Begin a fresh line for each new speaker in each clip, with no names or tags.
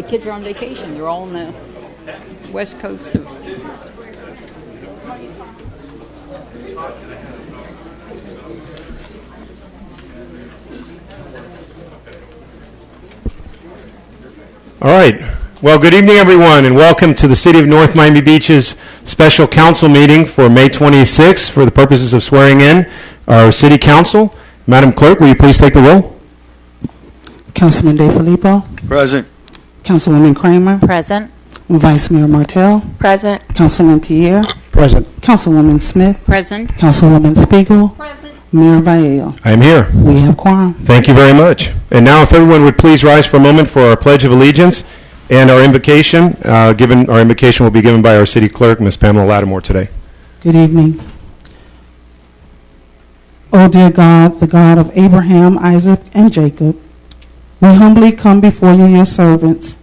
the kids are on vacation. They're all on the West Coast of...
All right. Well, good evening, everyone, and welcome to the City of North Miami Beach's special council meeting for May 26th for the purposes of swearing in our City Council. Madam Clerk, will you please take the roll?
Councilman DeFilippo.
Present.
Councilwoman Kramer.
Present.
Vice Mayor Martell.
Present.
Councilman Pierre.
Present.
Councilwoman Smith.
Present.
Councilwoman Spiegel.
Present.
Mayor Valle.
I am here.
We have quorum.
Thank you very much. And now, if everyone would please rise for a moment for our Pledge of Allegiance and our invocation. Our invocation will be given by our City Clerk, Ms. Pamela Lattimore, today.
Good evening. O dear God, the God of Abraham, Isaac, and Jacob, we humbly come before you, your servants,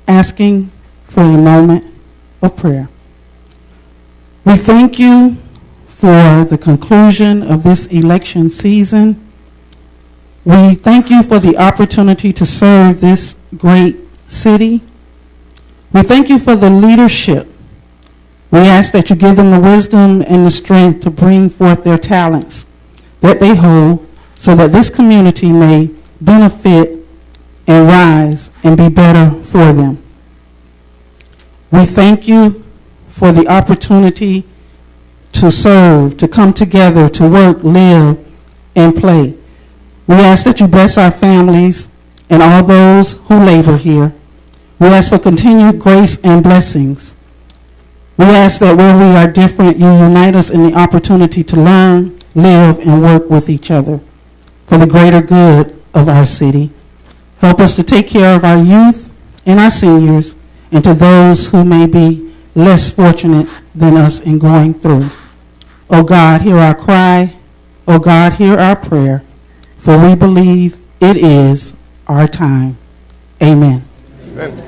asking for a moment of prayer. We thank you for the conclusion of this election season. We thank you for the opportunity to serve this great city. We thank you for the leadership. We ask that you give them the wisdom and the strength to bring forth their talents that they hold so that this community may benefit and rise and be better for them. We thank you for the opportunity to serve, to come together, to work, live, and play. We ask that you bless our families and all those who labor here. We ask for continued grace and blessings. We ask that where we are different, you unite us in the opportunity to learn, live, and work with each other for the greater good of our city. Help us to take care of our youth and our seniors, and to those who may be less fortunate than us in going through. O God, hear our cry. O God, hear our prayer, for we believe it is our time. Amen.
Amen.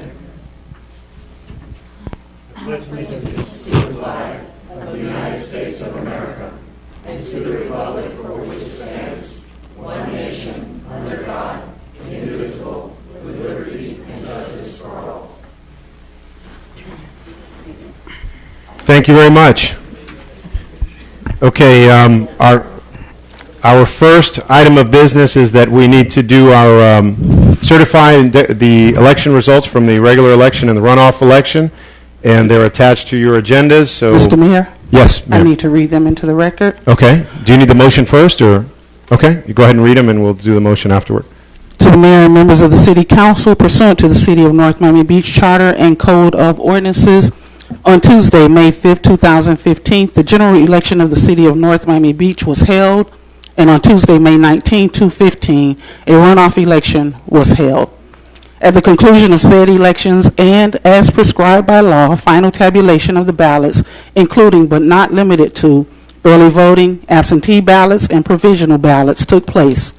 Thank you very much. Okay, our first item of business is that we need to do our certify the election results from the regular election and the runoff election, and they're attached to your agendas. So,
Mr. Mayor?
Yes, Mayor.
I need to read them into the record.
Okay. Do you need the motion first, or? Okay, you go ahead and read them, and we'll do the motion afterward.
To the mayor and members of the City Council, pursuant to the City of North Miami Beach Charter and Code of Ordinances, on Tuesday, May 5th, 2015, the general election of the City of North Miami Beach was held, and on Tuesday, May 19, 2015, a runoff election was held. At the conclusion of said elections, and as prescribed by law, final tabulation of the ballots, including but not limited to early voting, absentee ballots, and provisional ballots, took place.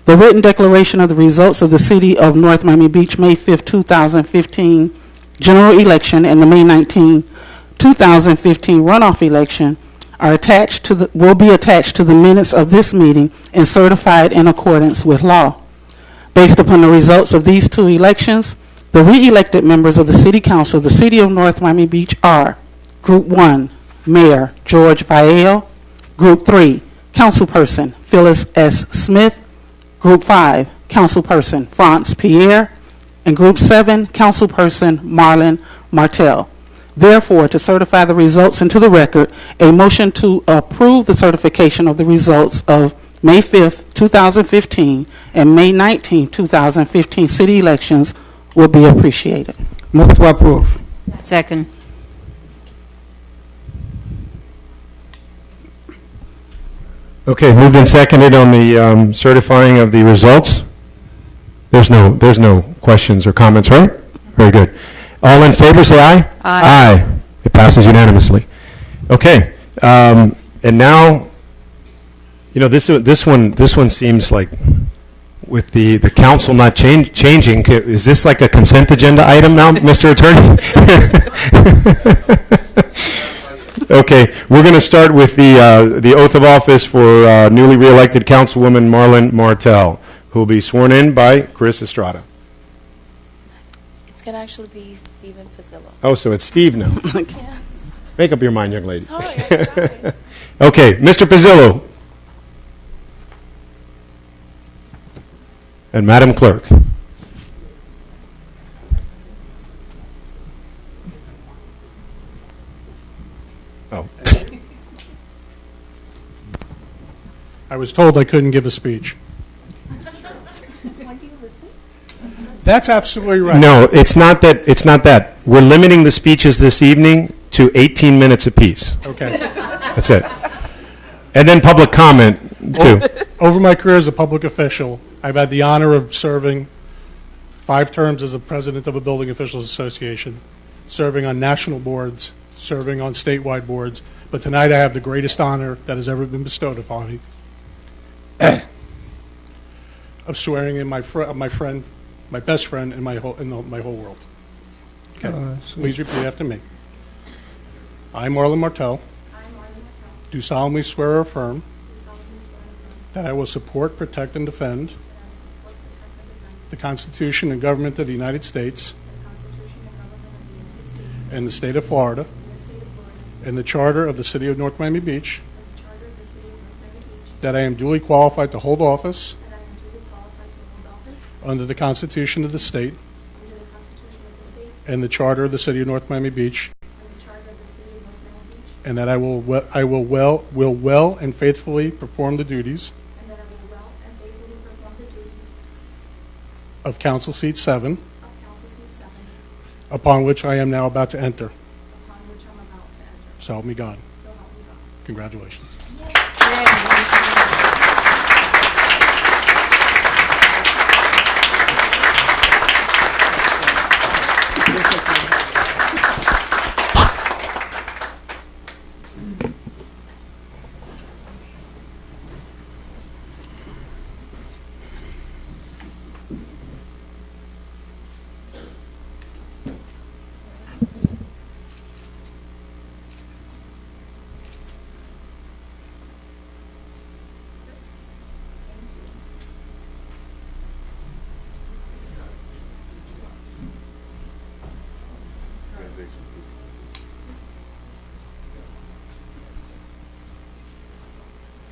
The written declaration of the results of the City of North Miami Beach May 5, 2015 general election and the May 19, 2015 runoff election will be attached to the minutes of this meeting and certified in accordance with law. Based upon the results of these two elections, the re-elected members of the City Council of the City of North Miami Beach are Group 1, Mayor George Valle; Group 3, Councilperson Phyllis S. Smith; Group 5, Councilperson Franz Pierre; and Group 7, Councilperson Marlon Martell. Therefore, to certify the results into the record, a motion to approve the certification of the results of May 5th, 2015 and May 19, 2015 city elections will be appreciated.
Move to approve.
Second.
Okay, moved and seconded on the certifying of the results. There's no questions or comments, right? Very good. All in favor, say aye.
Aye.
Aye. It passes unanimously. Okay, and now, you know, this one seems like, with the council not changing, is this like a consent agenda item now, Mr. Attorney? Okay, we're going to start with the oath of office for newly re-elected Councilwoman Marlon Martell, who will be sworn in by Chris Estrada.
going to actually be Stephen Pizzillo.
Oh, so it's Steve now.
Yes.
Make up your mind, young lady.
Sorry, I'm sorry.
Okay, Mr. Pizzillo. And Madam Clerk. Oh.
I was told I couldn't give a speech. That's absolutely right.
No, it's not that. It's not that. We're limiting the speeches this evening to 18 minutes apiece.
Okay.
That's it. And then public comment, too.
Over my career as a public official, I've had the honor of serving 5 terms as a president of a building officials association, serving on national boards, serving on statewide boards. But tonight I have the greatest honor that has ever been bestowed upon me of swearing in my friend, my best friend in my whole world. Okay. Please repeat after me. I, Marlon Martel, do solemnly swear or affirm that I will support, protect, and defend the Constitution and government of the United States and the state of Florida and the charter of the city of North Miami Beach, that I am duly qualified to hold office under the Constitution of the state and the charter of the city of North Miami Beach, and that I will well and faithfully perform the duties of Council Seat 7, upon which I am now about to enter. So help me God. Congratulations.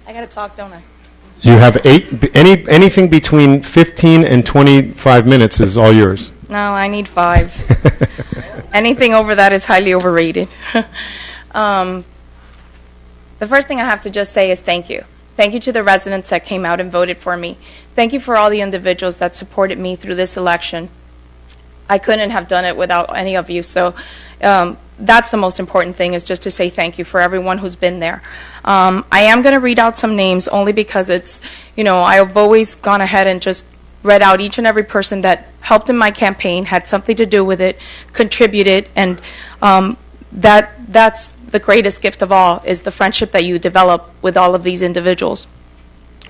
I got to talk, don't I?
You have anything between 15 and 25 minutes is all yours.
No, I need 5. Anything over that is highly overrated. The first thing I have to just say is thank you. Thank you to the residents that came out and voted for me. Thank you for all the individuals that supported me through this election. I couldn't have done it without any of you, so that's the most important thing, is just to say thank you for everyone who's been there. I am going to read out some names only because it's, I've always gone ahead and just read out each and every person that helped in my campaign, had something to do with it, contributed, and that's the greatest gift of all, is the friendship that you develop with all of these individuals.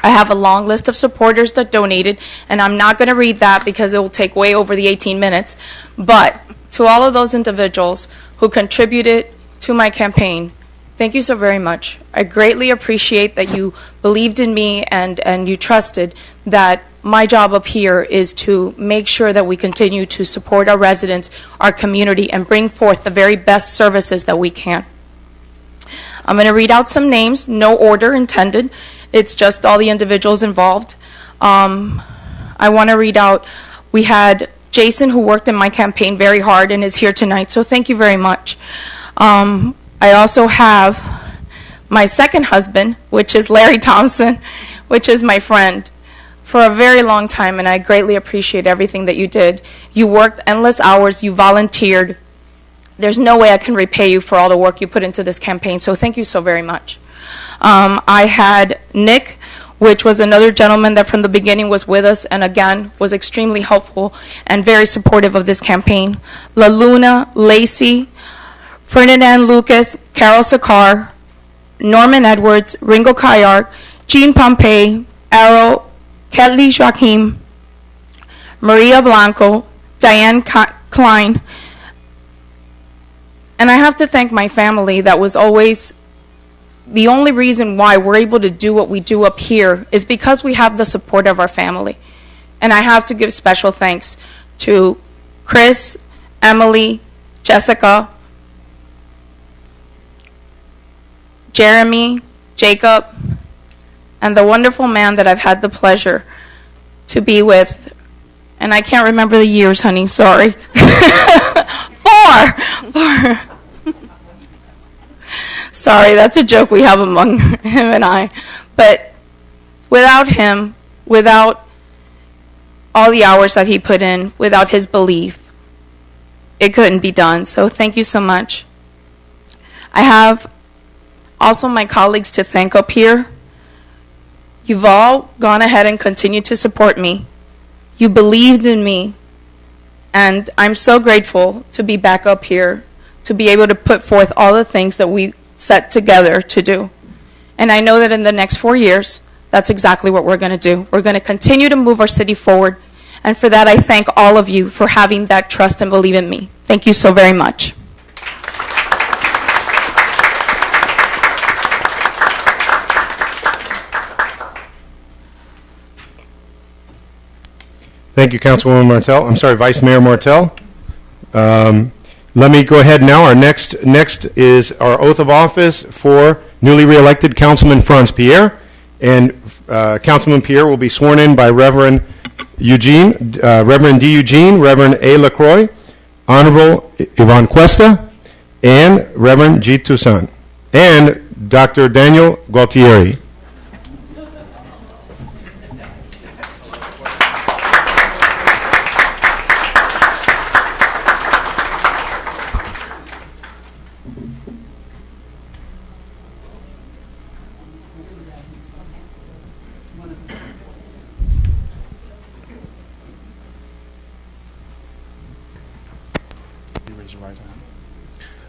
I have a long list of supporters that donated, and I'm not going to read that because it will take way over the 18 minutes, but to all of those individuals who contributed to my campaign, thank you so very much. I greatly appreciate that you believed in me and you trusted that my job up here is to make sure that we continue to support our residents, our community, and bring forth the very best services that we can. I'm going to read out some names, no order intended. It's just all the individuals involved. I want to read out, we had Jason, who worked in my campaign very hard and is here tonight, so thank you very much. I also have my second husband, which is Larry Thompson, which is my friend for a very long time, and I greatly appreciate everything that you did. You worked endless hours, you volunteered. There's no way I can repay you for all the work you put into this campaign, so thank you so very much. I had Nick, which was another gentleman that from the beginning was with us and again was extremely helpful and very supportive of this campaign. La Luna, Lacey, Ferdinand Lucas, Carol Sakar, Norman Edwards, Ringo Kayart, Jean Pompey, Arrow, Kelly Joaquim, Maria Blanco, Diane Klein. And I have to thank my family that was always the only reason why we're able to do what we do up here is because we have the support of our family. And I have to give special thanks to Chris, Emily, Jessica, Jeremy, Jacob, and the wonderful man that I've had the pleasure to be with. And I can't remember the years, honey, sorry. Four. Sorry, that's a joke we have among him and I. But without him, without all the hours that he put in, without his belief, it couldn't be done. So thank you so much. I have also my colleagues to thank up here. You've all gone ahead and continued to support me. You believed in me. And I'm so grateful to be back up here, to be able to put forth all the things that we set together to do. And I know that in the next 4 years, that's exactly what we're going to do. We're going to continue to move our city forward. And for that, I thank all of you for having that trust and believe in me. Thank you so very much.
Thank you, Councilwoman Martel. I'm sorry, Vice Mayor Martel. Let me go ahead now. Our next is our oath of office for newly re-elected Councilman Franz Pierre. And Councilman Pierre will be sworn in by Reverend Eugene, Reverend D. Eugene, Reverend A. LaCroix, Honorable Ivan Cuesta, and Reverend G. Toussaint, and Dr. Daniel Gualtieri.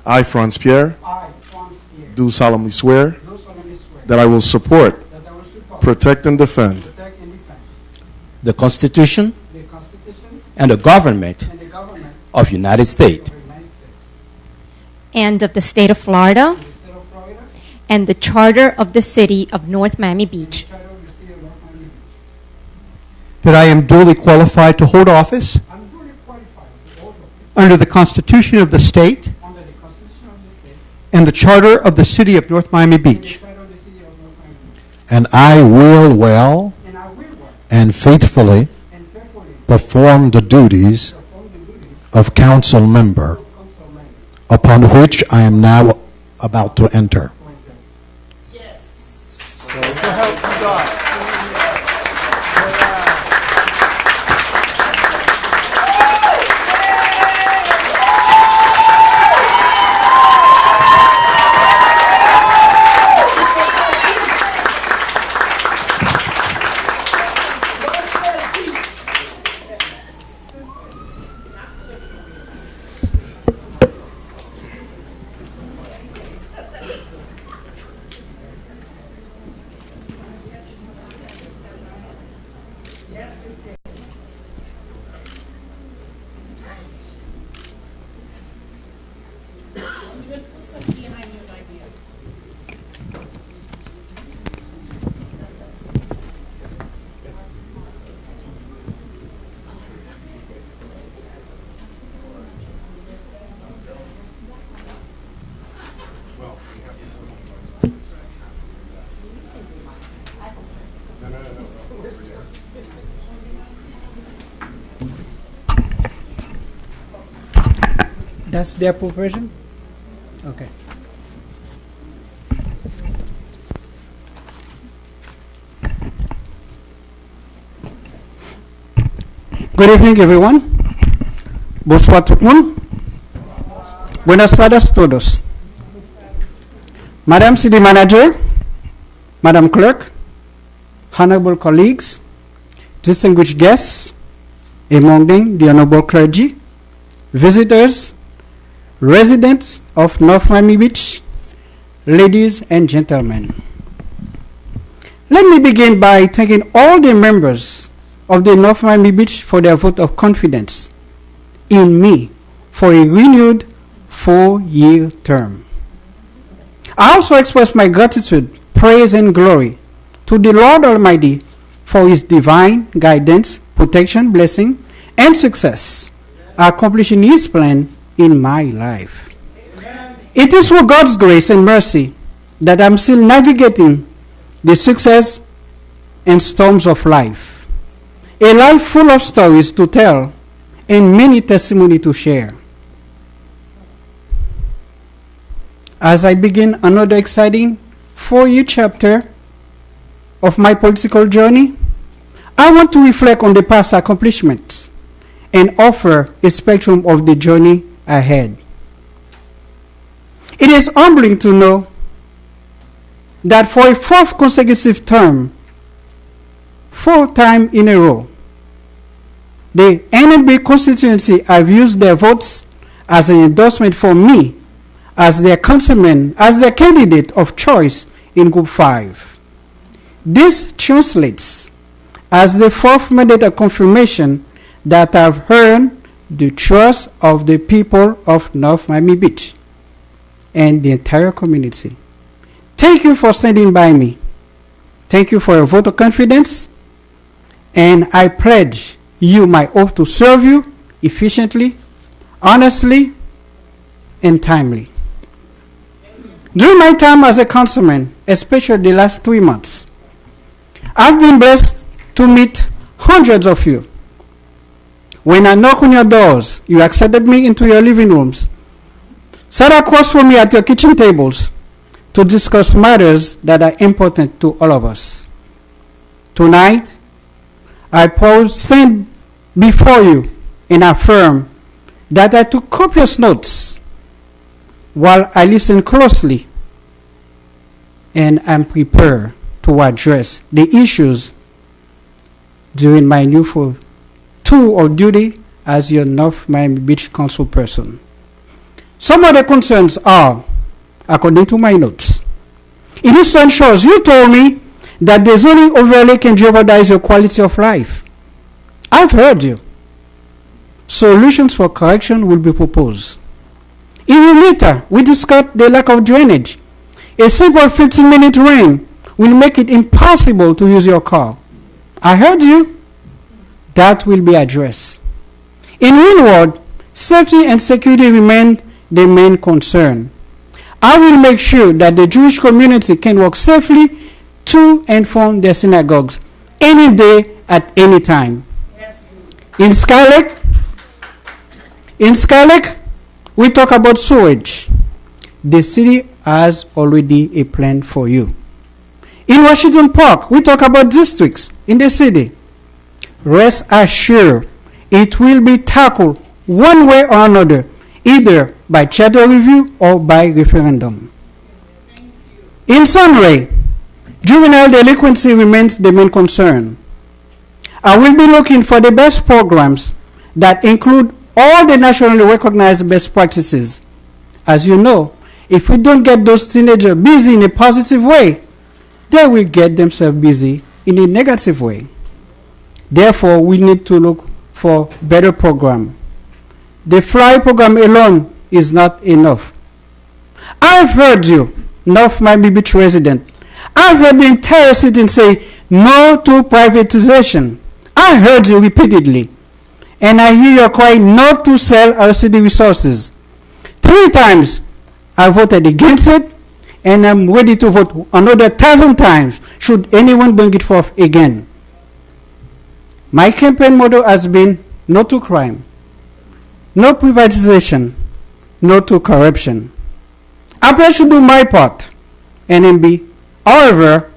I, Franz Pierre, do solemnly swear that I will support, protect, and defend
the Constitution and the government of United States
and of the state of Florida and the charter of the city of North Miami Beach,
that I am duly qualified to hold office under the Constitution of the state and the charter of the city of North Miami Beach.
And I will well and faithfully perform the duties of council member upon which I am now about to enter.
So help you God.
That's the approved version? Okay. Good evening, everyone. Bonsoir tout le monde. Buenas tardes todos. Madam City Manager, Madam Clerk, honorable colleagues, distinguished guests, among them the honorable clergy, visitors, residents of North Miami Beach, ladies and gentlemen. Let me begin by thanking all the members of the North Miami Beach for their vote of confidence in me for a renewed 4-year term. I also express my gratitude, praise, and glory to the Lord Almighty for His divine guidance, protection, blessing, and success accomplishing His plan in my life. It is through God's grace and mercy that I'm still navigating the success and storms of life. A life full of stories to tell and many testimonies to share. As I begin another exciting 4-year chapter of my political journey, I want to reflect on the past accomplishments and offer a spectrum of the journey ahead. It is humbling to know that for a 4th consecutive term, 4 times in a row, the NMB constituency have used their votes as an endorsement for me as their councilman, as their candidate of choice in Group 5. This translates as the 4th mandate confirmation that I've earned the trust of the people of North Miami Beach and the entire community. Thank you for standing by me. Thank you for your vote of confidence, and I pledge you my oath to serve you efficiently, honestly, and timely. During my time as a councilman, especially the last 3 months, I've been blessed to meet hundreds of you. When I knock on your doors, you accepted me into your living rooms, sat across from me at your kitchen tables to discuss matters that are important to all of us. Tonight, I stand before you and affirm that I took copious notes while I listened closely, and I'm prepared to address the issues during my new tour of duty as your North Miami Beach Council person. Some of the concerns are, according to my notes, in Eastern Shores, you told me that the zoning overlay can jeopardize your quality of life. I've heard you. Solutions for correction will be proposed. In Unita, we discussed the lack of drainage. A simple 15-minute rain will make it impossible to use your car. I heard you. That will be addressed. In Windward, safety and security remain the main concern. I will make sure that the Jewish community can walk safely to and from their synagogues any day at any time. In Skylake, we talk about sewage. The city has already a plan for you. In Washington Park, we talk about districts in the city. Rest assured, it will be tackled one way or another, either by charter review or by referendum. In summary, juvenile delinquency remains the main concern. I will be looking for the best programs that include all the nationally recognized best practices. As you know, if we don't get those teenagers busy in a positive way, they will get themselves busy in a negative way. Therefore, we need to look for better program. The FLY program alone is not enough. I've heard you, North Miami Beach resident. I've heard the entire city say no to privatization. I heard you repeatedly. And I hear you cry not to sell our city resources. 3 times I voted against it, and I'm ready to vote another 1,000 times should anyone bring it forth again. My campaign motto has been no to crime, no privatization, no to corruption. I pledge to do my part, NMB. However,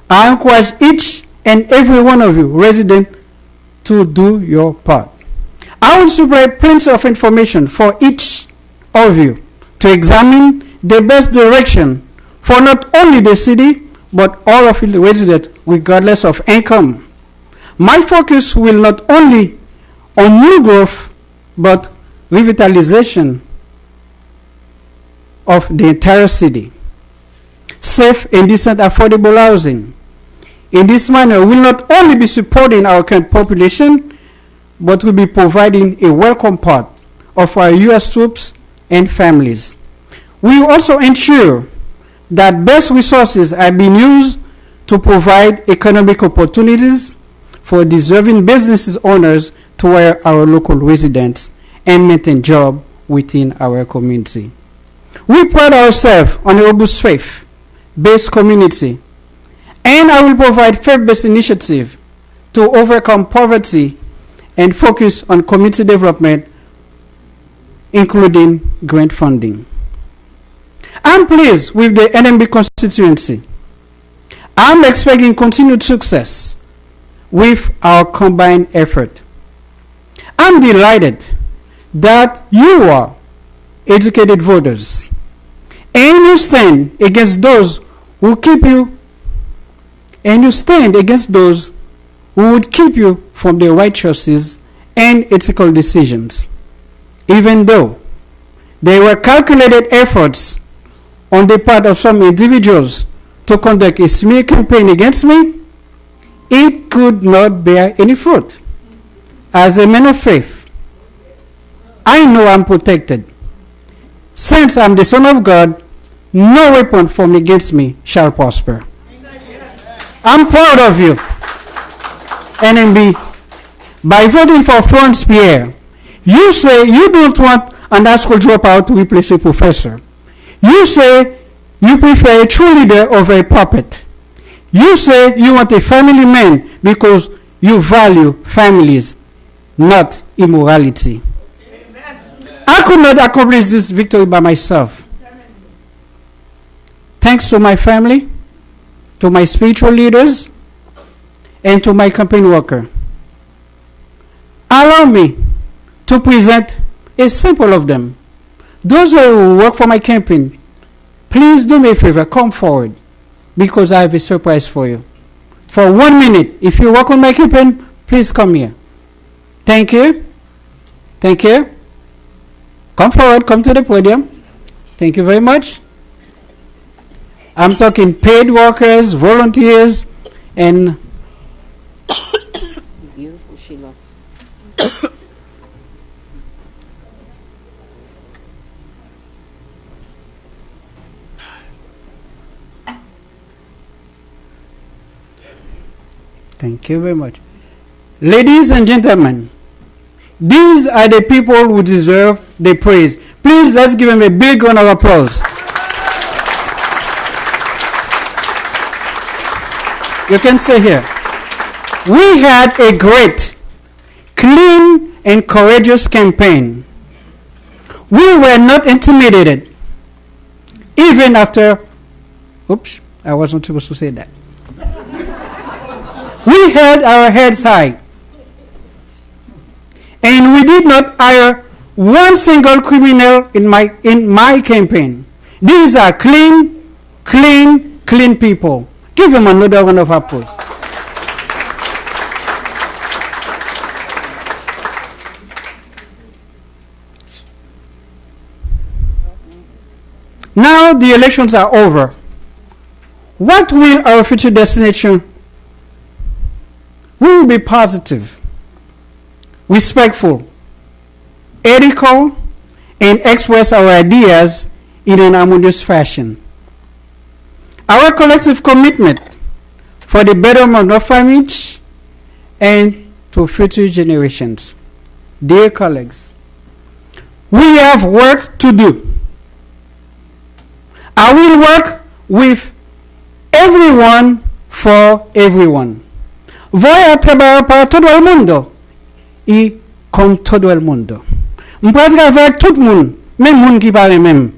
I encourage each and every one of you residents to do your part. I will supply plenty of information for each of you to examine the best direction for not only the city, but all of the residents, regardless of income. My focus will not only on new growth, but revitalization of the entire city. Safe and decent affordable housing. In this manner, we will not only be supporting our current population, but will be providing a welcome part of our U.S. troops and families. We will also ensure that best resources are being used to provide economic opportunities for deserving business owners to our local residents and maintain jobs within our community. We pride ourselves on a robust faith-based community, and I will provide faith-based initiatives to overcome poverty and focus on community development, including grant funding. I'm pleased with the NMB constituency. I'm expecting continued success with our combined effort. I'm delighted that you are educated voters and you stand against those who keep you who would keep you from the right choices and ethical decisions. Even though there were calculated efforts on the part of some individuals to conduct a smear campaign against me, it could not bear any fruit. As a man of faith, I know I'm protected. Since I'm the Son of God, no weapon formed against me shall prosper. I'm proud of you, NMB. By voting for Franz Pierre, you say you don't want an high school dropout to replace a professor. You say you prefer a true leader over a puppet. You say you want a family man because you value families, not immorality. I could not accomplish this victory by myself. Thanks to my family, to my spiritual leaders, and to my campaign worker. Allow me to present a sample of them. Those who work for my campaign, please do me a favor, come forward, because I have a surprise for you. For 1 minute, if you work on my campaign, please come here. Thank you. Thank you. Come forward, come to the podium. Thank you very much. I'm talking paid workers, volunteers, and
Beautiful she looks.
thank you very much. Ladies and gentlemen, these are the people who deserve the praise. Please, let's give them a big round of applause. You can stay here. We had a great, clean, and courageous campaign. We were not intimidated, even after, oops, I wasn't supposed to say that. We held our heads high. And we did not hire one single criminal in my campaign. These are clean people. Give them another round of applause. Now the elections are over. What will our future destination? We will be positive, respectful, ethical, and express our ideas in an harmonious fashion. Our collective commitment for the betterment of our image and to future generations. Dear colleagues, we have work to do. I will work with everyone for everyone. Voy a trabajar para todo el mundo y con todo el mundo. M'pa travailler avec tout le monde, même monde qui parle même.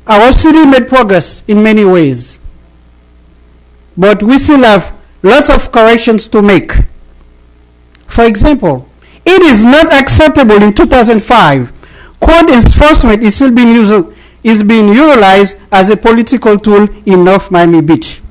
Our city made progress in many ways, but we still have lots of corrections to make. For example, it is not acceptable in 2005. Code enforcement is still being utilized as a political tool in North Miami Beach.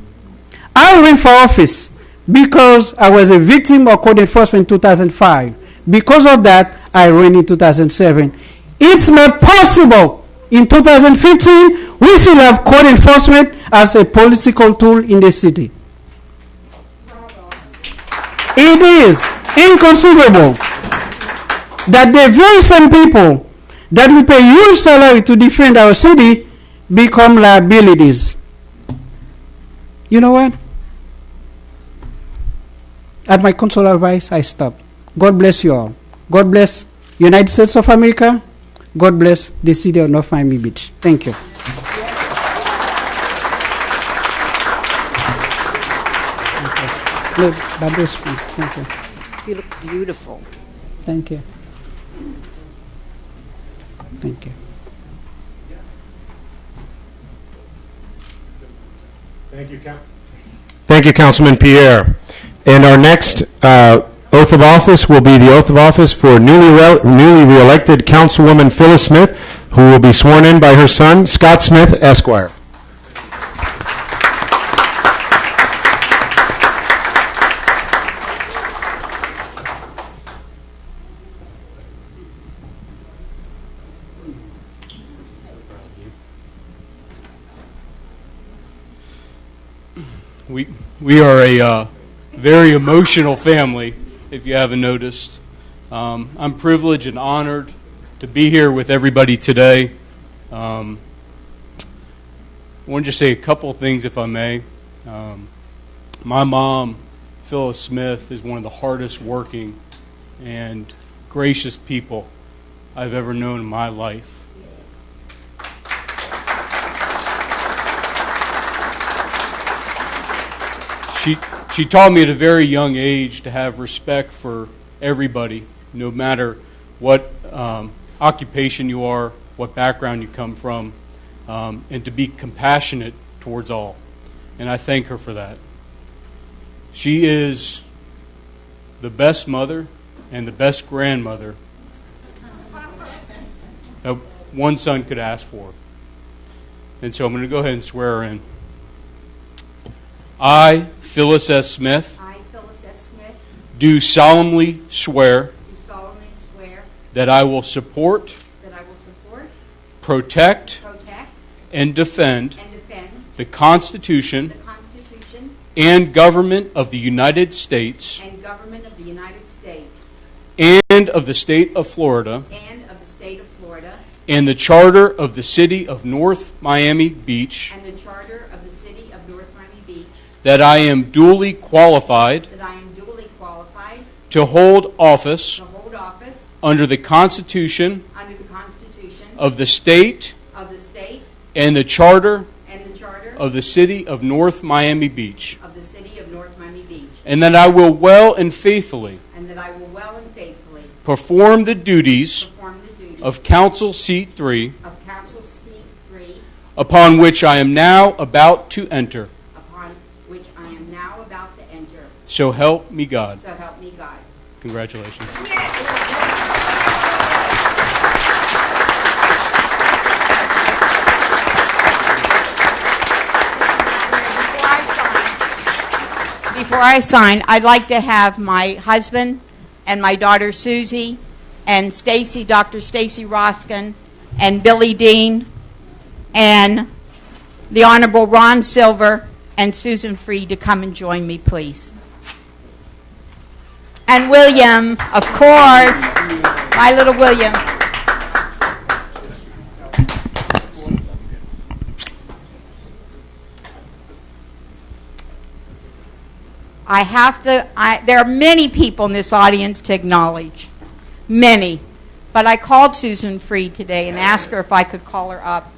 I ran for office because I was a victim of code enforcement in 2005. Because of that, I ran in 2007. It's not possible. In 2015, we still have code enforcement as a political tool in the city. It is inconceivable that the very same people that we pay huge salary to defend our city become liabilities. You know what? At my consular advice, I stop. God bless you all. God bless United States of America. God bless the city of North Miami Beach. Thank you. Look, that is fun. Thank you.
You look beautiful.
Thank you. Thank you.
Thank you, Councilman Pierre. And our next oath of office will be the oath of office for newly re-elected Councilwoman Phyllis Smith, who will be sworn in by her son, Scott Smith, Esquire.
We are a very emotional family, if you haven't noticed. I'm privileged and honored to be here with everybody today. I want to just say a couple of things, if I may. My mom, Phyllis Smith, is one of the hardest working and gracious people I've ever known in my life. She taught me at a very young age to have respect for everybody, no matter what occupation you are, what background you come from, and to be compassionate towards all. And I thank her for that. She is the best mother and the best grandmother that one son could ask for. And so I'm going to go ahead and swear her in. I, Phyllis S. Smith, do solemnly swear that I will support, protect, and defend the Constitution and government of the United States and of the state of Florida and the Charter of the City of North Miami Beach, that I am duly qualified to hold office under the Constitution of the state and the Charter of the City of North Miami Beach, and that I will well and faithfully perform the duties of Council Seat 3 upon which I am now about to enter. So help me God.
So help me God.
Congratulations.
Before I sign, I'd like to have my husband and my daughter Susie and Stacy, Dr. Stacy Roskin, and Billy Dean, and the Honorable Ron Silver and Susan Freed to come and join me, please. And William, of course, my little William. There are many people in this audience to acknowledge, many. But I called Susan Freed today and asked her if I could call her up.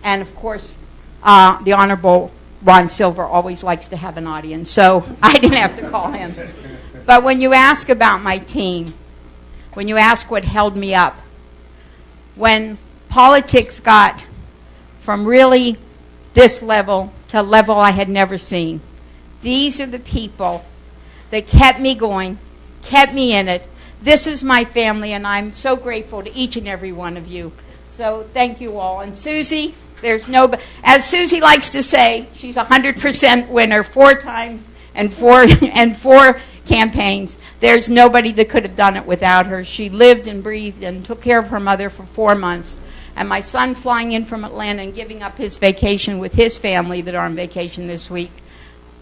And of course, the Honorable Ron Silver always likes to have an audience, so I didn't have to call him. But when you ask about my team, when you ask what held me up, when politics got from really this level to a level I had never seen, these are the people that kept me going, kept me in it. This is my family, and I'm so grateful to each and every one of you. So thank you all. And Susie, as Susie likes to say, she's 100% winner 4 times and four campaigns. There's nobody that could have done it without her. She lived and breathed and took care of her mother for 4 months. And my son flying in from Atlanta and giving up his vacation with his family that are on vacation this week.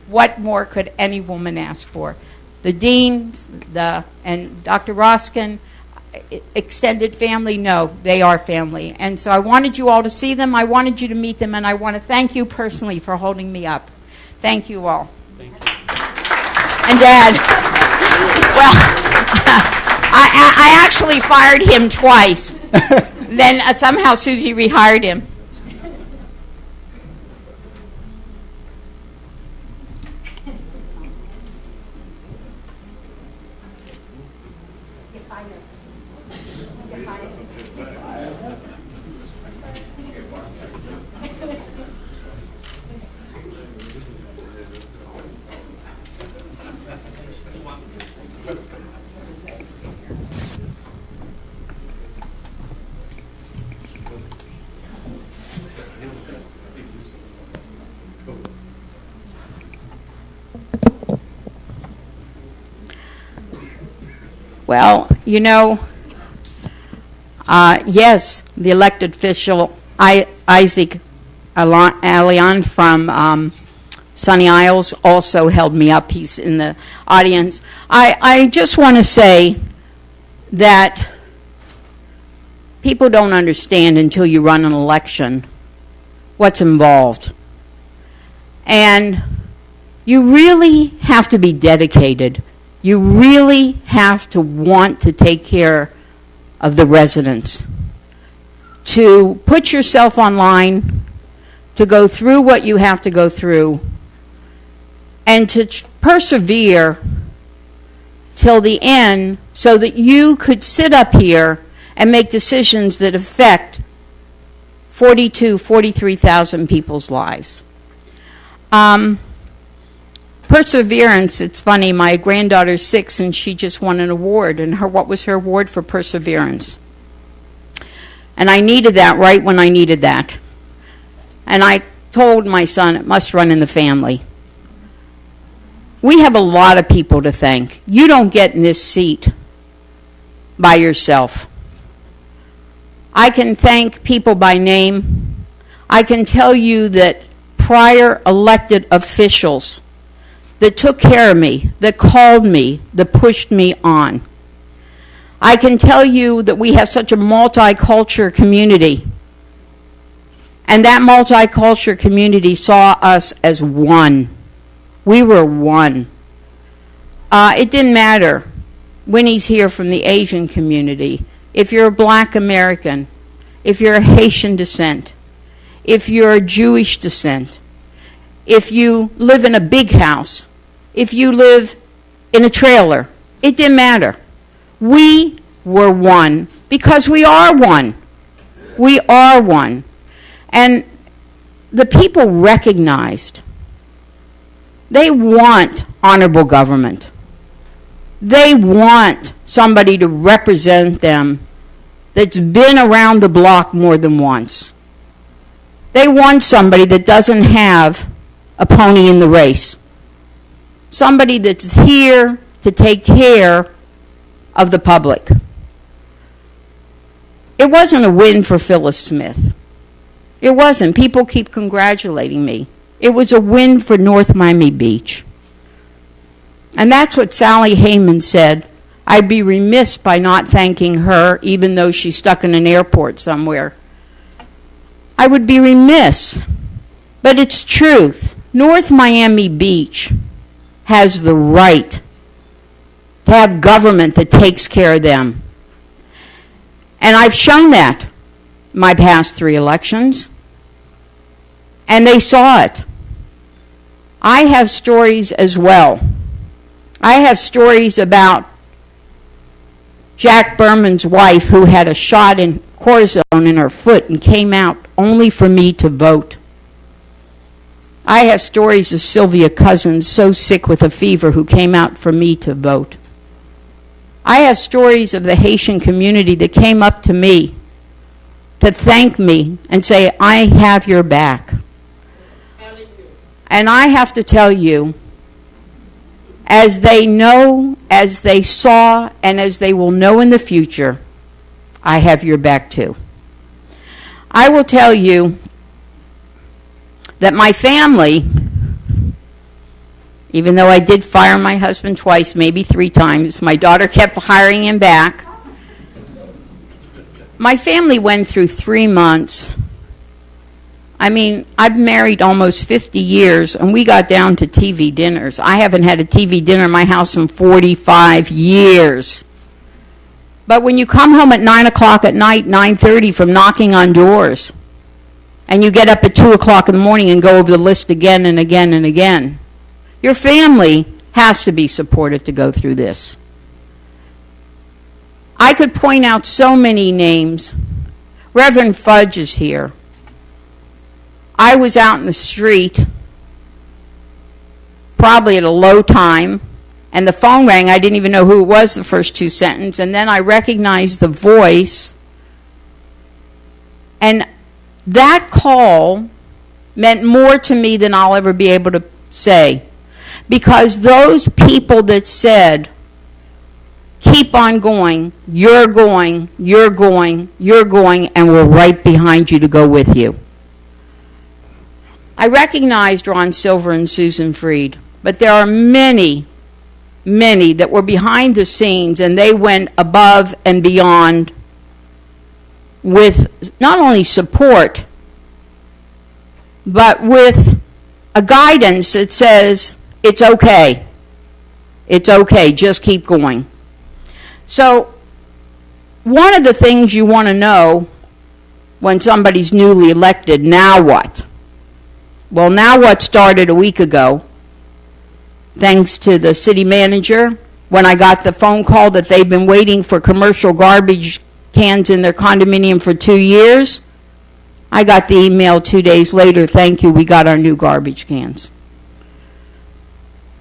What more could any woman ask for? The deans, and Dr. Roskin, extended family, no, they are family. And so I wanted you all to see them. I wanted you to meet them, and I want to thank you personally for holding me up. Thank you all. Thank you. And Dad, well, I actually fired him twice. Then somehow Susie rehired him. Well, you know, yes, the elected official, Isaac Allian from Sunny Isles, also held me up. He's in the audience. I just want to say that people don't understand until you run an election what's involved. And you really have to be dedicated. You really have to want to take care of the residents, to put yourself online, to go through what you have to go through, and to persevere till the end so that you could sit up here and make decisions that affect 43,000 people's lives. Perseverance, it's funny, my granddaughter's 6 and she just won an award, and what was her award for perseverance? And I needed that right when I needed that. And I told my son, it must run in the family. We have a lot of people to thank. You don't get in this seat by yourself. I can thank people by name. I can tell you that prior elected officials that took care of me, that called me, that pushed me on. I can tell you that we have such a multicultural community, and that multicultural community saw us as one. We were one. It didn't matter. Winnie's here from the Asian community. If you're a black American, if you're a Haitian descent, if you're a Jewish descent, if you live in a big house, if you live in a trailer, it didn't matter. We were one because we are one. We are one. And the people recognized they want honorable government. They want somebody to represent them that's been around the block more than once. They want somebody that doesn't have a pony in the race. Somebody that's here to take care of the public. It wasn't a win for Phyllis Smith. It wasn't. People keep congratulating me. It was a win for North Miami Beach. And that's what Sally Heyman said. I'd be remiss by not thanking her, even though she's stuck in an airport somewhere. I would be remiss. But it's truth. North Miami Beach has the right to have government that takes care of them. And I've shown that my past 3 elections. And they saw it. I have stories as well. I have stories about Jack Berman's wife who had a shot in cortisone in her foot and came out only for me to vote. I have stories of Sylvia Cousins, so sick with a fever, who came out for me to vote. I have stories of the Haitian community that came up to me to thank me and say, I have your back. And I have to tell you, as they know, as they saw, and as they will know in the future, I have your back too. I will tell you that my family, even though I did fire my husband twice, maybe 3 times, my daughter kept hiring him back. My family went through 3 months. I mean, I've married almost 50 years, and we got down to TV dinners. I haven't had a TV dinner in my house in 45 years. But when you come home at 9 o'clock at night, 9:30 from knocking on doors, and you get up at 2 o'clock in the morning and go over the list again and again and again, your family has to be supported to go through this. I could point out so many names. Reverend Fudge is here. I was out in the street, probably at a low time, and the phone rang. I didn't even know who it was the first two sentences, and then I recognized the voice. And that call meant more to me than I'll ever be able to say. Because those people that said, keep on going, you're going, you're going, you're going, and we're right behind you to go with you. I recognized Ron Silver and Susan Freed, but there are many, many that were behind the scenes, and they went above and beyond with not only support, but with a guidance that says, it's okay. It's okay, just keep going. So, one of the things you want to know when somebody's newly elected, now what? Well, now what started a week ago, thanks to the city manager, when I got the phone call that they've been waiting for commercial garbage cans in their condominium for 2 years, I got the email 2 days later, thank you, we got our new garbage cans.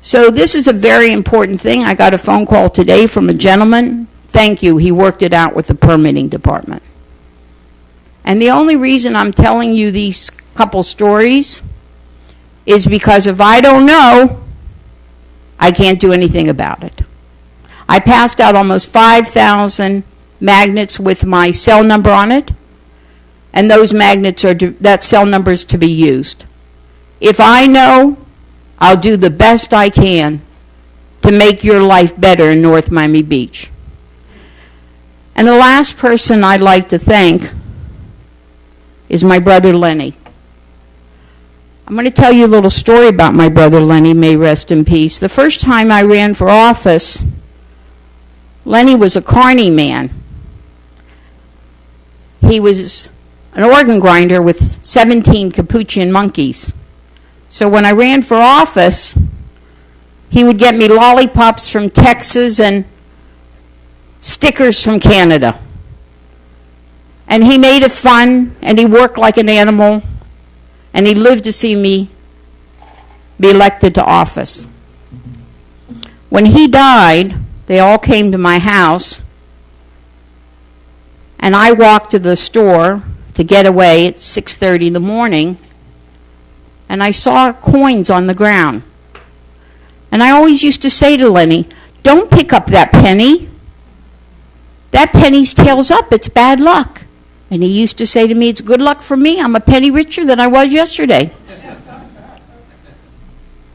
So this is a very important thing. I got a phone call today from a gentleman. Thank you, he worked it out with the permitting department. And the only reason I'm telling you these couple stories is because if I don't know, I can't do anything about it. I passed out almost 5,000 magnets with my cell number on it, and those magnets are that cell number is to be used. If I know, I'll do the best I can to make your life better in North Miami Beach. And the last person I'd like to thank is my brother Lenny. I'm going to tell you a little story about my brother Lenny, may rest in peace. The first time I ran for office, Lenny was a carny man. He was an organ grinder with 17 Capuchin monkeys. So when I ran for office, he would get me lollipops from Texas and stickers from Canada. And he made it fun, and he worked like an animal, and he lived to see me be elected to office. When he died, they all came to my house, and I walked to the store to get away at 6:30 in the morning, and I saw coins on the ground. And I always used to say to Lenny, don't pick up that penny. That penny's tails up, it's bad luck. And he used to say to me, it's good luck for me, I'm a penny richer than I was yesterday.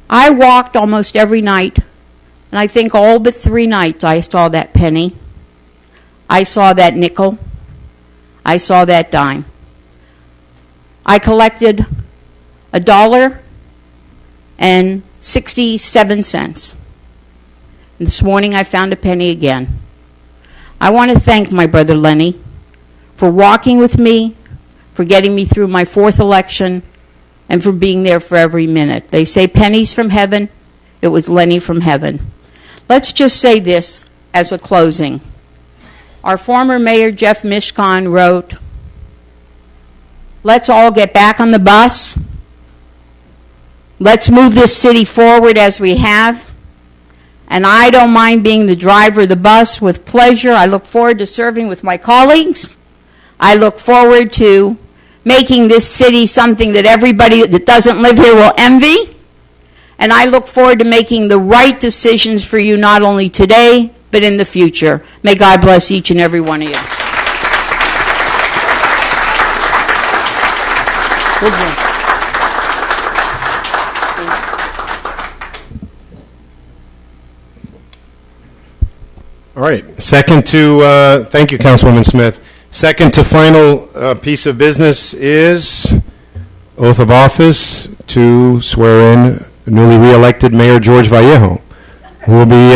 I walked almost every night, and I think all but 3 nights I saw that penny. I saw that nickel. I saw that dime. I collected $1.67. This morning I found a penny again. I want to thank my brother Lenny for walking with me, for getting me through my 4th election, and for being there for every minute. They say pennies from heaven. It was Lenny from heaven. Let's just say this as a closing. Our former mayor, Jeff Mishkon, wrote, let's all get back on the bus. Let's move this city forward as we have. And I don't mind being the driver of the bus with pleasure. I look forward to serving with my colleagues. I look forward to making this city something that everybody that doesn't live here will envy. And I look forward to making the right decisions for you, not only today, but in the future. May God bless each and every one of you. Good one.
All right. Second to, thank you, Councilwoman Smith. Second to final piece of business is oath of office to swear in newly re-elected Mayor George Vallejo, who will be,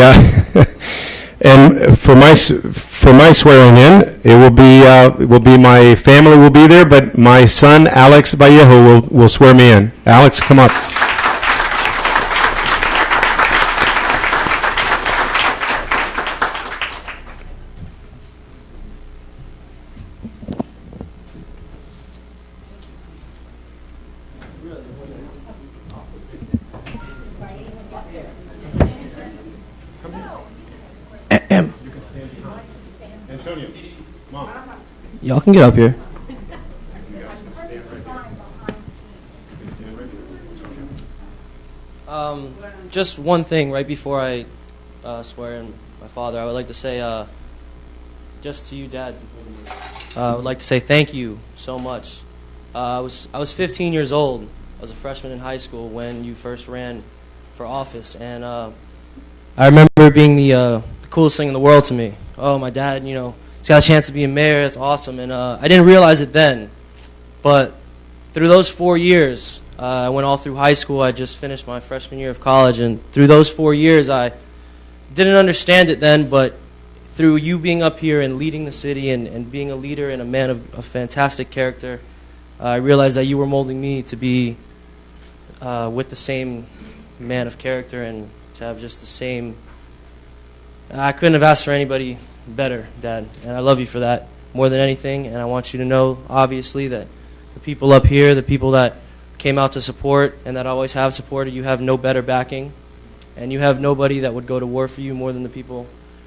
And for my swearing in, it will be my family will be there, but my son Alex Vallejo will swear me in. Alex, come up.
Y'all can get up here. Just one thing right before I swear in my father, I would like to say, just to you, Dad, I would like to say thank you so much. I was 15 years old. I was a freshman in high school when you first ran for office, and I remember it being the coolest thing in the world to me. Oh, my dad, you know, he's got a chance to be a mayor. That's awesome. And I didn't realize it then, but through those 4 years, I went all through high school. I just finished my freshman year of college, and through those 4 years, I didn't understand it then, but through you being up here and leading the city and being a leader and a man of fantastic character, I realized that you were molding me to be with the same man of character and to have just the same. I couldn't have asked for anybody better, Dad, and I love you for that more than anything. And I want you to know, obviously, that the people up here, the people that came out to support and that always have supported, you have no better backing, and you have nobody that would go to war for you more than the people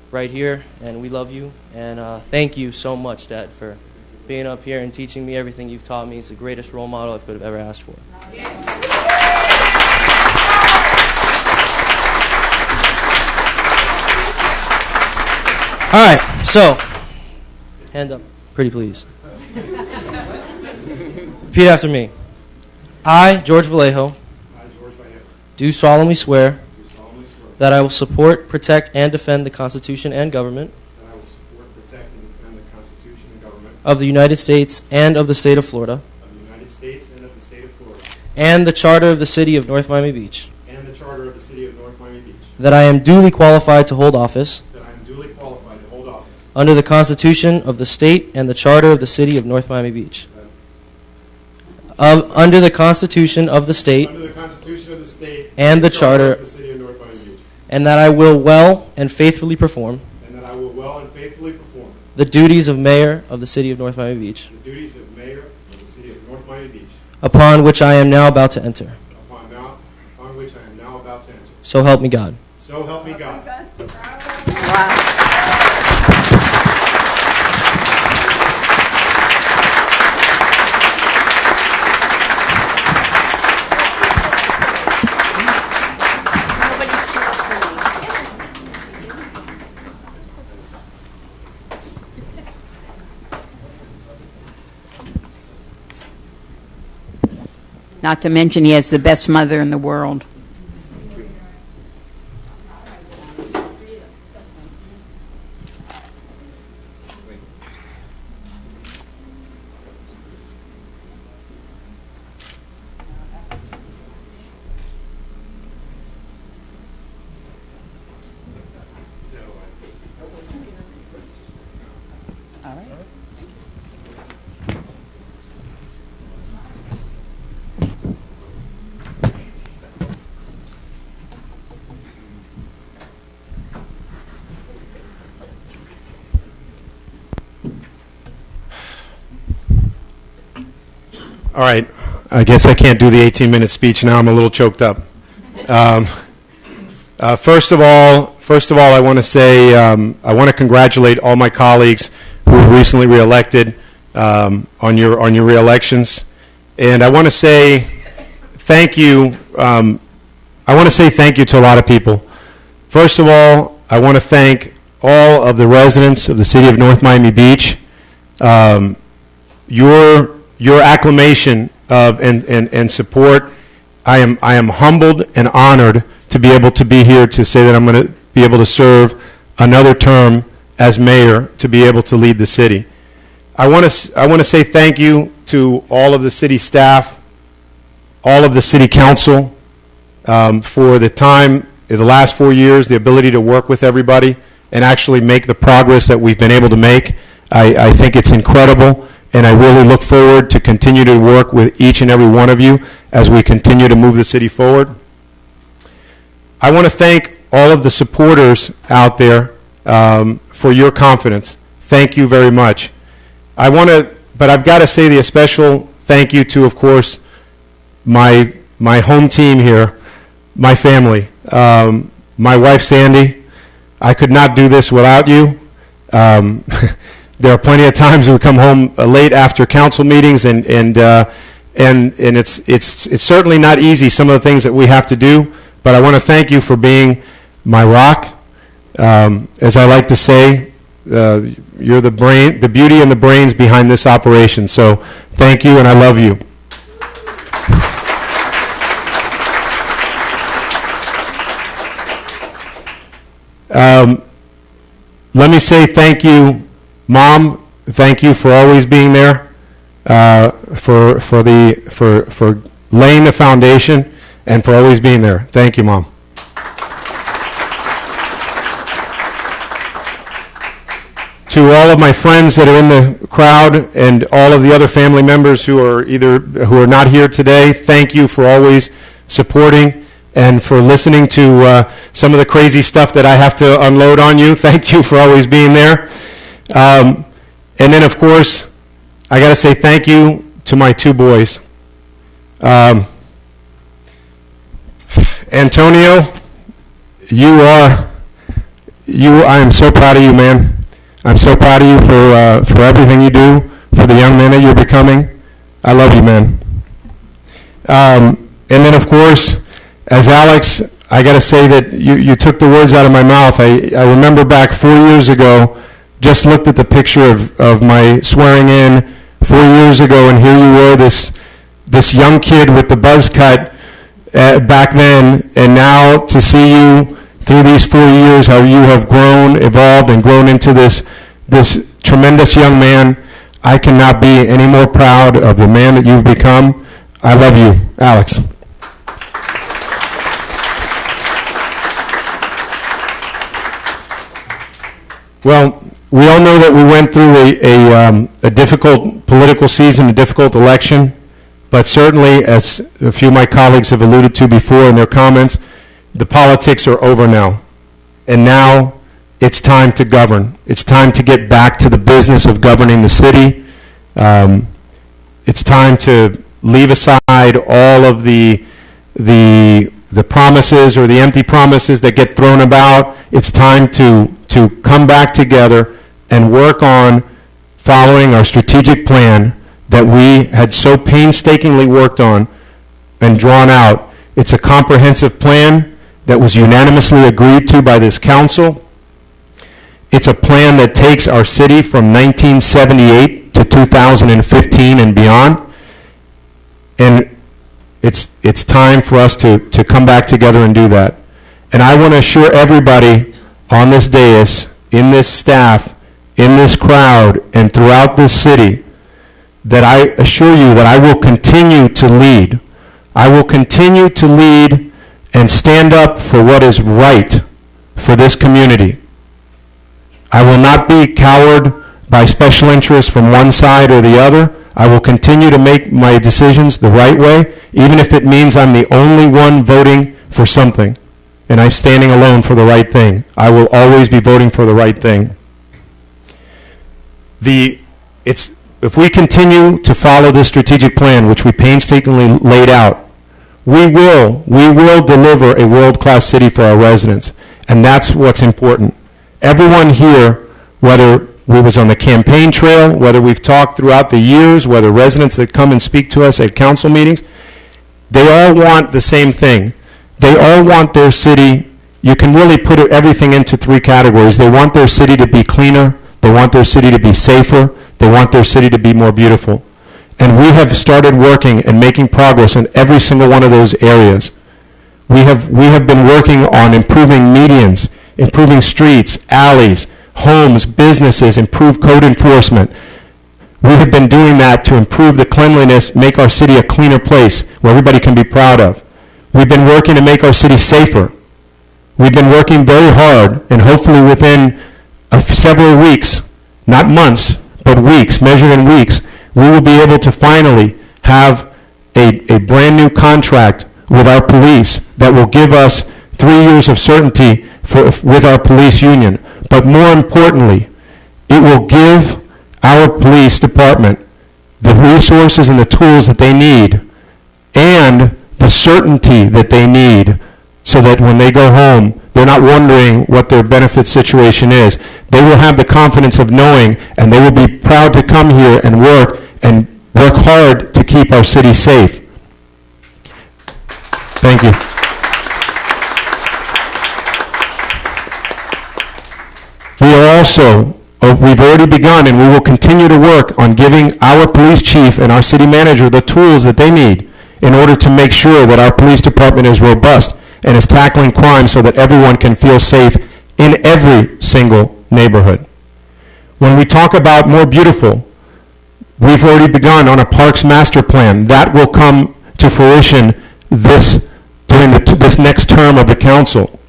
right here. And we love you, and thank you so much, Dad, for being up here and teaching me everything you've taught me. It's the greatest role model I could have ever asked for. All right, so, hand up, pretty please. Repeat after me. I, George Vallejo, do solemnly swear that I will support, protect, and defend the Constitution and government of the United States and of the state of Florida, and the Charter of the City of North Miami Beach, that I am duly qualified to hold office under the Constitution of the state and the Charter of the City of North Miami Beach. Under the Constitution of the state and the Charter of the City of North Miami Beach. And that I will well and faithfully perform the duties of Mayor of the City of North Miami Beach. Upon which I am now about to enter. So help me God.
So help me God.
Wow. Not to mention he has the best mother in the world.
All right. I guess I can't do the 18-minute speech now. I'm a little choked up. First of all, I want to say I want to congratulate all my colleagues who were recently reelected on your reelections, and I want to say thank you. I want to say thank you to a lot of people. First of all, I want to thank all of the residents of the city of North Miami Beach. Your acclamation of and support, I am humbled and honored to be able to be here to say that I'm going to be able to serve another term as mayor, to be able to lead the city. I want to say thank you to all of the city staff, all of the city council, for the time in the last 4 years, the ability to work with everybody. and actually make the progress that we've been able to make. I think it's incredible, and I really look forward to continue to work with each and every one of you as we continue to move the city forward. I want to thank all of the supporters out there for your confidence. Thank you very much. But I've got to say the special thank you to, of course, my home team here, my family, my wife Sandy. I could not do this without you. There are plenty of times we come home late after council meetings, and it's certainly not easy, some of the things that we have to do. But I want to thank you for being my rock. As I like to say, you're the brain, the beauty and the brains behind this operation. So thank you, and I love you. Let me say thank you, Mom. Thank you for always being there, for laying the foundation, and for always being there. Thank you, Mom. To all of my friends that are in the crowd and all of the other family members who are not here today, thank you for always supporting and for listening to some of the crazy stuff that I have to unload on you. Thank you for always being there. And then, of course, I got to say thank you to my two boys. Antonio, I am so proud of you, man. I'm so proud of you for everything you do, for the young man that you're becoming. I love you, man. And then, of course, as Alex, I got to say that you took the words out of my mouth. I remember back 4 years ago, just looked at the picture of my swearing in 4 years ago, and here you were, this young kid with the buzz cut back then, and now to see you through these 4 years, how you have grown, evolved, and grown into this tremendous young man. I cannot be any more proud of the man that you've become. I love you, Alex. Well, we all know that we went through a difficult political season, a difficult election, but certainly, as a few of my colleagues have alluded to before in their comments, the politics are over now. And now it's time to govern. It's time to get back to the business of governing the city. It's time to leave aside all of the promises or the empty promises that get thrown about. It's time to come back together and work on following our strategic plan that we had so painstakingly worked on and drawn out. It's a comprehensive plan that was unanimously agreed to by this council. It's a plan that takes our city from 1978 to 2015 and beyond. And it's time for us to come back together and do that. And I want to assure everybody on this dais, in this staff, in this crowd, and throughout this city, that I assure you that I will continue to lead. I will continue to lead and stand up for what is right for this community. I will not be cowed by special interests from one side or the other. I will continue to make my decisions the right way, even if it means I'm the only one voting for something and I'm standing alone for the right thing. I will always be voting for the right thing. If we continue to follow this strategic plan, which we painstakingly laid out, we will deliver a world-class city for our residents, and that's what's important. Everyone here, whether we was on the campaign trail, whether we've talked throughout the years, whether residents that come and speak to us at council meetings, they all want the same thing. They all want their city, you can really put everything into three categories. They want their city to be cleaner, they want their city to be safer, they want their city to be more beautiful. And we have started working and making progress in every single one of those areas. We have been working on improving medians, improving streets, alleys, homes, businesses, improve code enforcement. We have been doing that to improve the cleanliness, make our city a cleaner place where everybody can be proud of. We've been working to make our city safer. we've been working very hard, and hopefully within several weeks, not months, but weeks, measured in weeks, we will be able to finally have a brand new contract with our police that will give us 3 years of certainty with our police union. But more importantly, it will give our police department the resources and the tools that they need and the certainty that they need so that when they go home, they're not wondering what their benefit situation is. They will have the confidence of knowing, and they will be proud to come here and work hard to keep our city safe. Thank you. We are also, we've already begun, and we will continue to work on giving our police chief and our city manager the tools that they need in order to make sure that our police department is robust and is tackling crime so that everyone can feel safe in every single neighborhood. When we talk about more beautiful, we've already begun on a parks master plan. That will come to fruition during this next term of the council.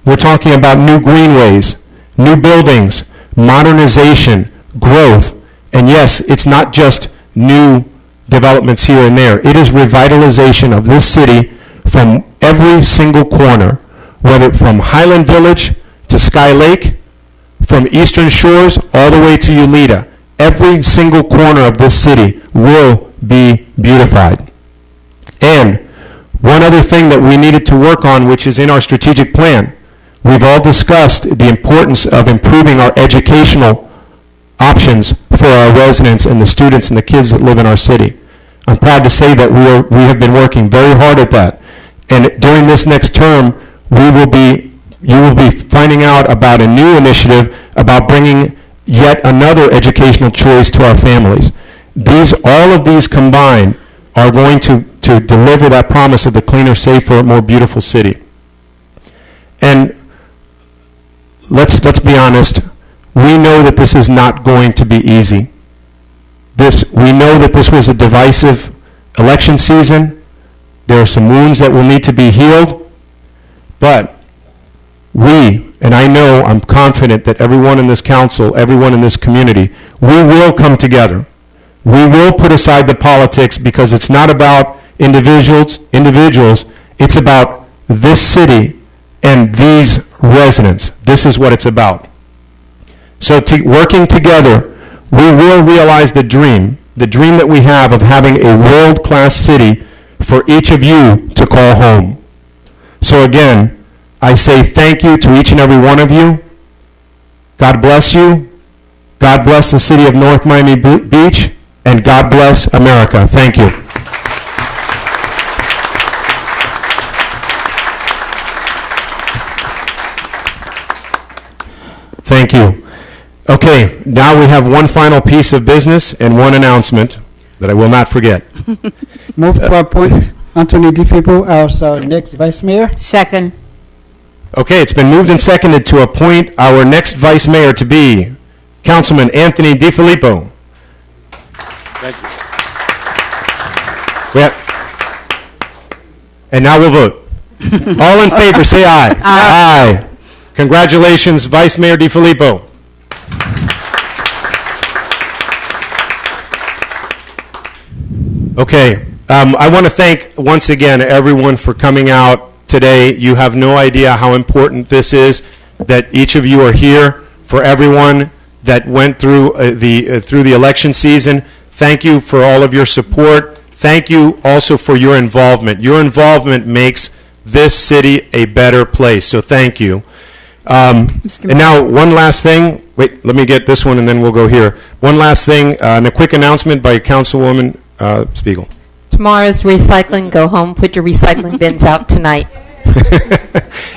We're talking about new greenways, new buildings, modernization, growth, and yes, it's not just new developments here and there. It is revitalization of this city from every single corner, whether from Highland Village to Sky Lake, from Eastern Shores all the way to Ulita. Every single corner of this city will be beautified. And one other thing that we needed to work on, which is in our strategic plan, we've all discussed the importance of improving our educational options for our residents and the students and the kids that live in our city. I'm proud to say that we have been working very hard at that. And during this next term, you will be finding out about a new initiative about bringing yet another educational choice to our families. All of these combined are going to deliver that promise of the cleaner, safer, more beautiful city. And let's be honest, we know that this is not going to be easy. We know that this was a divisive election season. There are some wounds that will need to be healed, but and I know, I'm confident that everyone in this council, everyone in this community, we will come together. We will put aside the politics because it's not about individuals, it's about this city and these residents. This is what it's about. So working together, we will realize the dream that we have of having a world-class city for each of you to call home. So again, I say thank you to each and every one of you. God bless you. God bless the city of North Miami Beach, and God bless America. Thank you. Thank you. Okay, now we have one final piece of business and one announcement that I will not forget.
Move to appoint Anthony DeFilippo as our next vice mayor.
Second.
Okay, it's been moved and seconded to appoint our next vice mayor to be Councilman Anthony DeFilippo. Thank you. And now we'll vote. All in favor, say aye. Aye. Congratulations, Vice Mayor DeFilippo. Okay, I want to thank once again everyone for coming out today. You have no idea how important this is that each of you are here. For everyone that went through the election season, thank you for all of your support. Thank you also for your involvement. Your involvement makes this city a better place, so thank you. And now one last thing. Wait, let me get this one and then we'll go here. One last thing, and a quick announcement by Councilwoman Spiegel.
Tomorrow's recycling. Go home, put your recycling bins out tonight.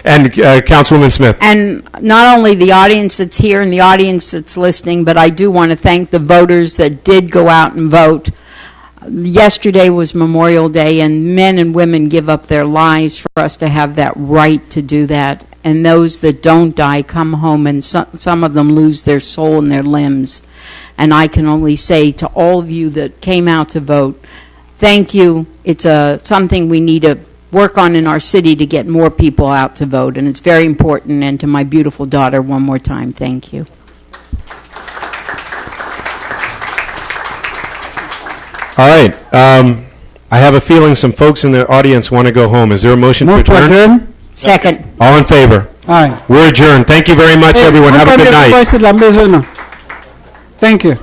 And Councilwoman Smith.
And not only the audience that's here and the audience that's listening, but I do want to thank the voters that did go out and vote. Yesterday was Memorial Day, and men and women give up their lives for us to have that right to do that. And those that don't die come home, and some of them lose their soul and their limbs. And I can only say to all of you that came out to vote, thank you. It's something we need to work on in our city to get more people out to vote. And it's very important. And to my beautiful daughter, one more time, thank you.
All right. I have a feeling some folks in the audience want to go home. Is there a motion to
Move to
adjourn?
adjourn.
Second.
All in favor?
Aye.
We're adjourned. Thank you very much, everyone. Have a good night.
Thank you.